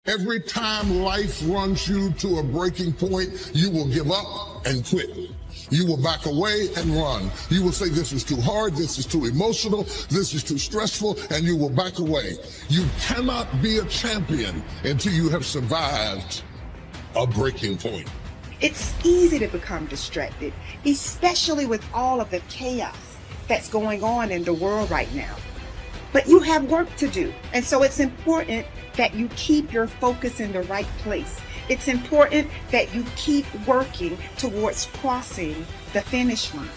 Every time life runs you to a breaking point, you will give up and quit. You will back away and run. You will say, this is too hard, this is too emotional, this is too stressful, and you will back away. You cannot be a champion until you have survived a breaking point. It's easy to become distracted, especially with all of the chaos that's going on in the world right now. But you have work to do, and so it's important that you keep your focus in the right place. It's important that you keep working towards crossing the finish line.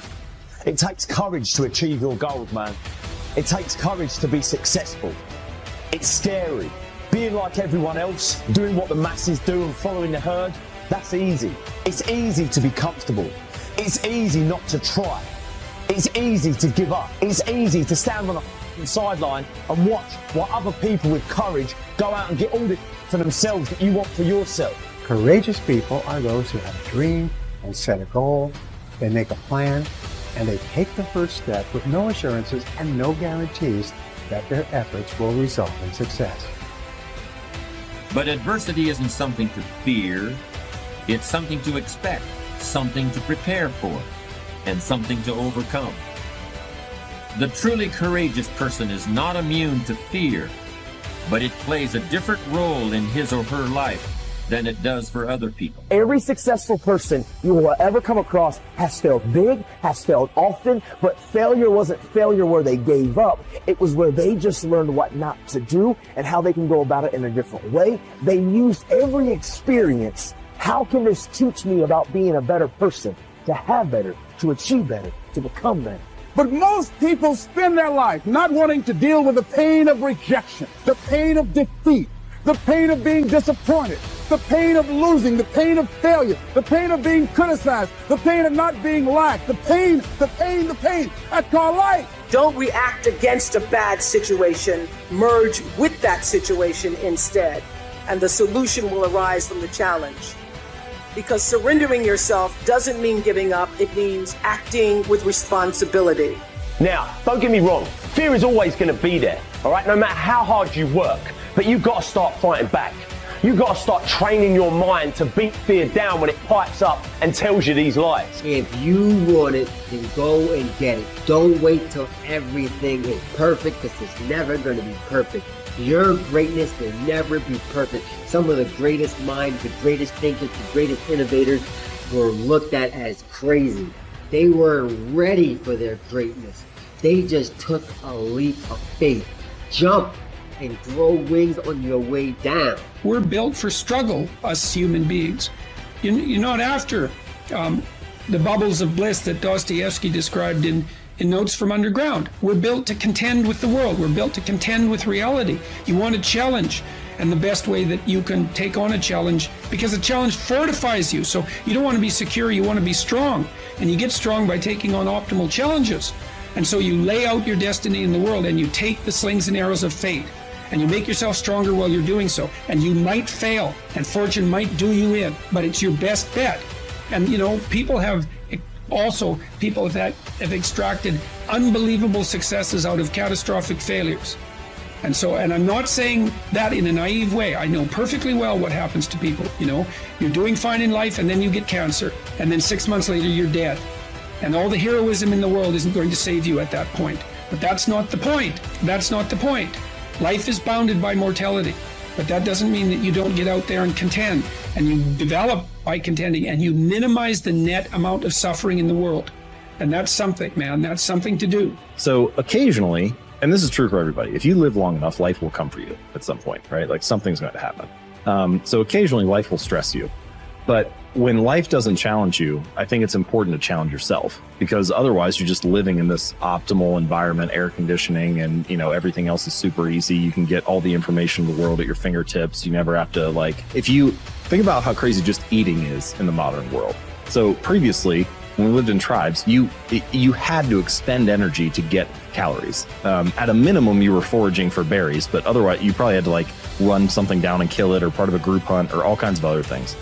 It takes courage to achieve your goals, man. It takes courage to be successful. It's scary. Being like everyone else, doing what the masses do and following the herd, that's easy. It's easy to be comfortable. It's easy not to try. It's easy to give up. It's easy to stand on a sideline and watch while other people with courage go out and get all the for themselves that you want for yourself. Courageous people are those who have a dream and set a goal, they make a plan, and they take the first step with no assurances and no guarantees that their efforts will result in success. But adversity isn't something to fear, it's something to expect, something to prepare for, and something to overcome. The truly courageous person is not immune to fear, but it plays a different role in his or her life than it does for other people. Every successful person you will ever come across has failed big, has failed often, but failure wasn't failure where they gave up. It was where they just learned what not to do and how they can go about it in a different way. They used every experience. How can this teach me about being a better person, to have better, to achieve better, to become better? But most people spend their life not wanting to deal with the pain of rejection, the pain of defeat, the pain of being disappointed, the pain of losing, the pain of failure, the pain of being criticized, the pain of not being liked, the pain. That's called life. Don't react against a bad situation. Merge with that situation instead, and the solution will arise from the challenge. Because surrendering yourself doesn't mean giving up, it means acting with responsibility. Now, don't get me wrong, fear is always going to be there, all right, no matter how hard you work, but you've got to start fighting back. You've got to start training your mind to beat fear down when it pipes up and tells you these lies. If you want it, then go and get it. Don't wait till everything is perfect, because it's never going to be perfect. Your greatness will never be perfect. Some of the greatest minds, the greatest thinkers, the greatest innovators were looked at as crazy. They were ready for their greatness. They just took a leap of faith. Jump and grow wings on your way down. We're built for struggle, us human beings. You're not after the bubbles of bliss that Dostoevsky described in Notes from Underground. We're built to contend with the world. We're built to contend with reality. You want a challenge, and the best way that you can take on a challenge, because a challenge fortifies you. So you don't want to be secure, you want to be strong. And you get strong by taking on optimal challenges. And so you lay out your destiny in the world, and you take the slings and arrows of fate, and you make yourself stronger while you're doing so. And you might fail, and fortune might do you in, but it's your best bet. And people have extracted unbelievable successes out of catastrophic failures. And I'm not saying that in a naive way. I know perfectly well what happens to people. You're doing fine in life, and then you get cancer, and then 6 months later you're dead. And all the heroism in the world isn't going to save you at that point. But that's not the point. That's not the point. Life is bounded by mortality. But that doesn't mean that you don't get out there and contend, and you develop by contending, and you minimize the net amount of suffering in the world. And that's something, man. That's something to do. So occasionally, and this is true for everybody, if you live long enough, life will come for you at some point, right? Like something's going to happen. So occasionally life will stress you. But when life doesn't challenge you, I think it's important to challenge yourself, because otherwise you're just living in this optimal environment, air conditioning, and everything else is super easy. You can get all the information in the world at your fingertips. You never have to if you think about how crazy just eating is in the modern world. So previously, when we lived in tribes, you had to expend energy to get calories. At a minimum, you were foraging for berries, but otherwise you probably had to run something down and kill it, or part of a group hunt, or all kinds of other things.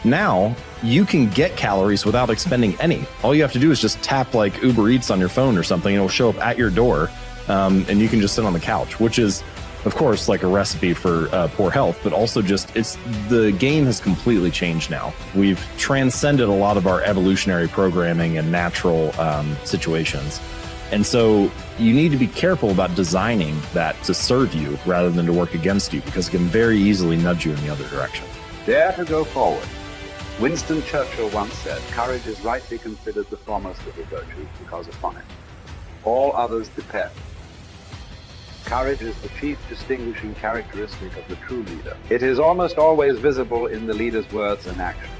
Now, you can get calories without expending any. All you have to do is just tap Uber Eats on your phone or something, and it'll show up at your door, and you can just sit on the couch, which is of course, like a recipe for poor health, but also just the game has completely changed now. We've transcended a lot of our evolutionary programming and natural situations. And so you need to be careful about designing that to serve you rather than to work against you, because it can very easily nudge you in the other direction. Dare to go forward. Winston Churchill once said, courage is rightly considered the foremost of the virtues because upon it all others depend. Courage is the chief distinguishing characteristic of the true leader. It is almost always visible in the leader's words and actions.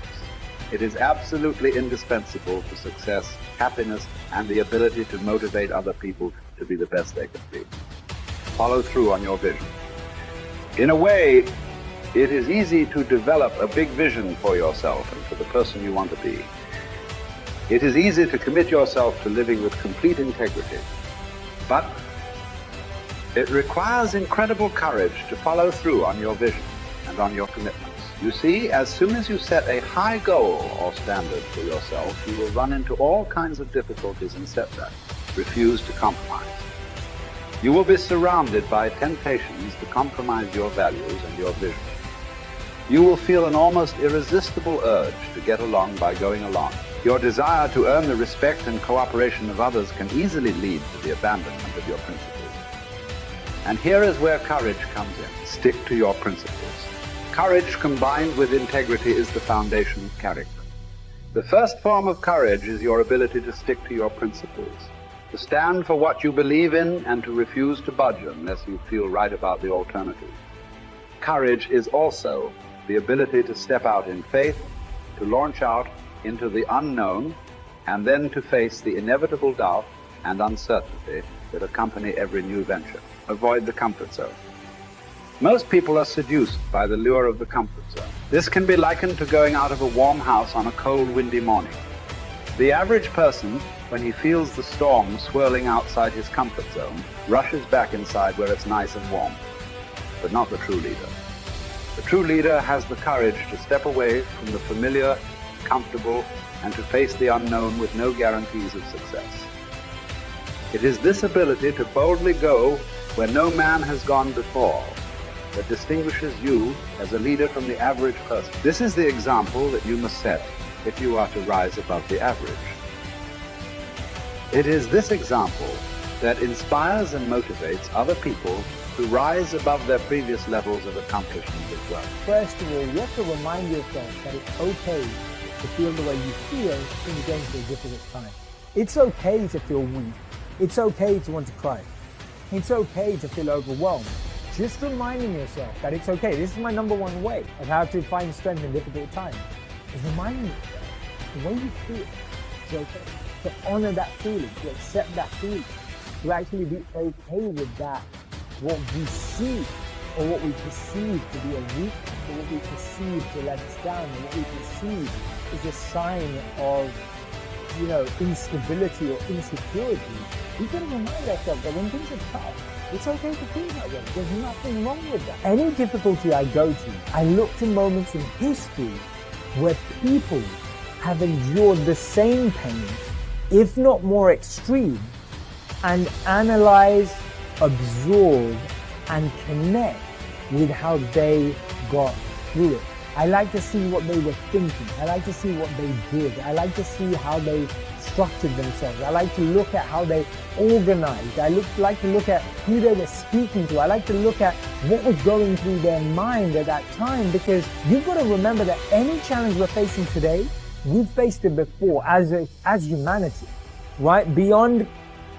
It is absolutely indispensable for success, happiness, and the ability to motivate other people to be the best they can be. Follow through on your vision. In a way, it is easy to develop a big vision for yourself and for the person you want to be. It is easy to commit yourself to living with complete integrity. But it requires incredible courage to follow through on your vision and on your commitments. You see, as soon as you set a high goal or standard for yourself, you will run into all kinds of difficulties and setbacks. Refuse to compromise. You will be surrounded by temptations to compromise your values and your vision. You will feel an almost irresistible urge to get along by going along. Your desire to earn the respect and cooperation of others can easily lead to the abandonment of your principles. And here is where courage comes in. Stick to your principles. Courage combined with integrity is the foundation of character. The first form of courage is your ability to stick to your principles, to stand for what you believe in and to refuse to budge unless you feel right about the alternative. Courage is also the ability to step out in faith, to launch out into the unknown, and then to face the inevitable doubt and uncertainty that accompany every new venture. Avoid the comfort zone. Most people are seduced by the lure of the comfort zone. This can be likened to going out of a warm house on a cold, windy morning. The average person, when he feels the storm swirling outside his comfort zone, rushes back inside where it's nice and warm. But not the true leader. The true leader has the courage to step away from the familiar, comfortable, and to face the unknown with no guarantees of success. It is this ability to boldly go where no man has gone before that distinguishes you as a leader from the average person. This is the example that you must set if you are to rise above the average. It is this example that inspires and motivates other people to rise above their previous levels of accomplishment as well. First of all, you have to remind yourself that it's okay to feel the way you feel when you're going through a difficult time. It's okay to feel weak. It's okay to want to cry. It's okay to feel overwhelmed. Just reminding yourself that it's okay. This is my number one way of how to find strength in difficult times. Is reminding yourself the way you feel is okay. To honor that feeling, to accept that feeling, to actually be okay with that. What we see or what we perceive to be a weakness, or what we perceive to let us down, or what we perceive is a sign of, instability or insecurity. We've got to remind ourselves that when things are tough, it's okay to feel that way. There's nothing wrong with that. Any difficulty I go to, I look to moments in history where people have endured the same pain, if not more extreme, and analyze, absorb, and connect with how they got through it. I like to see what they were thinking. I like to see what they did. I like to see how they structured themselves. I like to look at how they organized. I like to look at who they were speaking to. I like to look at what was going through their mind at that time, because you've got to remember that any challenge we're facing today, we've faced it before as humanity, right? Beyond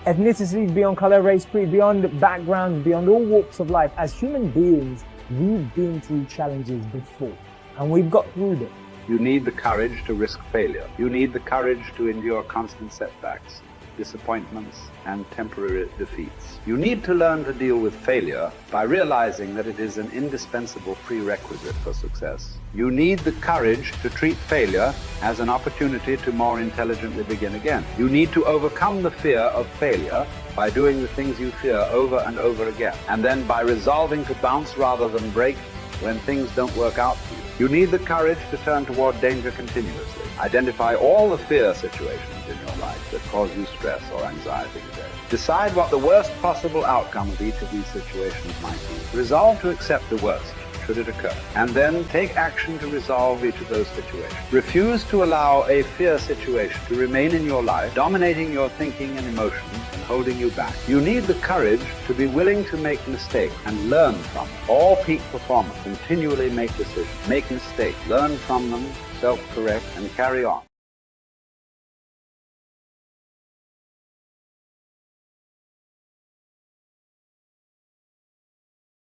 ethnicity, beyond color, race, creed, beyond backgrounds, beyond all walks of life, as human beings, we've been through challenges before, and we've got through them. You need the courage to risk failure. You need the courage to endure constant setbacks, disappointments, and temporary defeats. You need to learn to deal with failure by realizing that it is an indispensable prerequisite for success. You need the courage to treat failure as an opportunity to more intelligently begin again. You need to overcome the fear of failure by doing the things you fear over and over again, and then by resolving to bounce rather than break when things don't work out for you. You need the courage to turn toward danger continuously. Identify all the fear situations in your life that cause you stress or anxiety today. Decide what the worst possible outcome of each of these situations might be. Resolve to accept the worst, should it occur, and then take action to resolve each of those situations. Refuse to allow a fear situation to remain in your life, dominating your thinking and emotions and holding you back. You need the courage to be willing to make mistakes and learn from them. All peak performers continually make decisions, make mistakes, learn from them, self-correct, and carry on.